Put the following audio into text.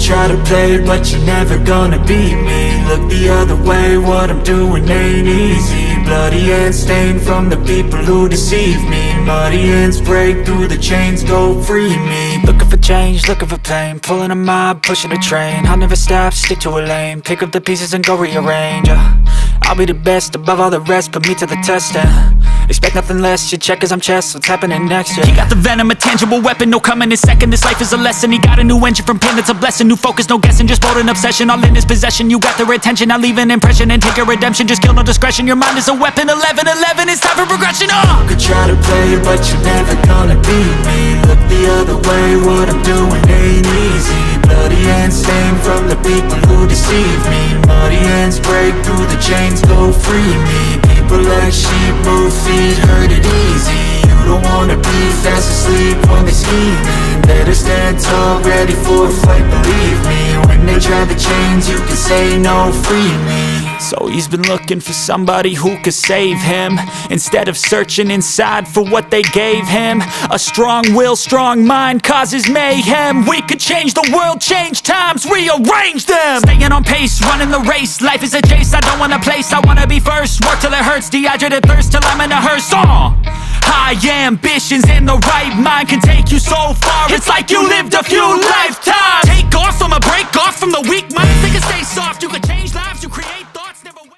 try to play, but you're never gonna beat me. Look the other way, what I'm doing ain't easy. Bloody hands stained from the people who deceive me. Muddy hands break through the chains, go free me. Looking for change, looking for pain, pulling a mob, pushing a train. I'll never stop, stick to a lane, pick up the pieces and go rearrange. I'll be the best above all the rest, put me to the test and expect nothing less. You check as I'm chess, what's happening next? Yeah. He got the venom, a tangible weapon, no coming in second. This life is a lesson. He got a new engine from pain, that's a blessing. New focus, no guessing, just bold and obsession. All in his possession, you got their attention. I leave an impression and take a redemption. Just kill, no discretion. Your mind is a weapon. 11-11, it's time for progression. You could try to play, but you're never gonna beat me. Look the other way, what I'm doing ain't easy. Bloody hands stained from the people who deceive me. Muddy hands break through the chains, go free me. People like sheep move feet, hurt it easy. You don't wanna be fast asleep when they're scheming. Better stand tall, ready for a fight, believe me. When they try the chains, you can say no, free me. So he's been looking for somebody who could save him, instead of searching inside for what they gave him. A strong will, strong mind causes mayhem. We could change the world, change times, rearrange them. Staying on pace, running the race. Life is a chase, I don't want a place, I wanna be first. Work till it hurts, dehydrated thirst till I'm in a hearse. High ambitions and the right mind can take you so far. It's like you lived a few lifetimes. Take off from a break off from the weak minds, they can stay soft.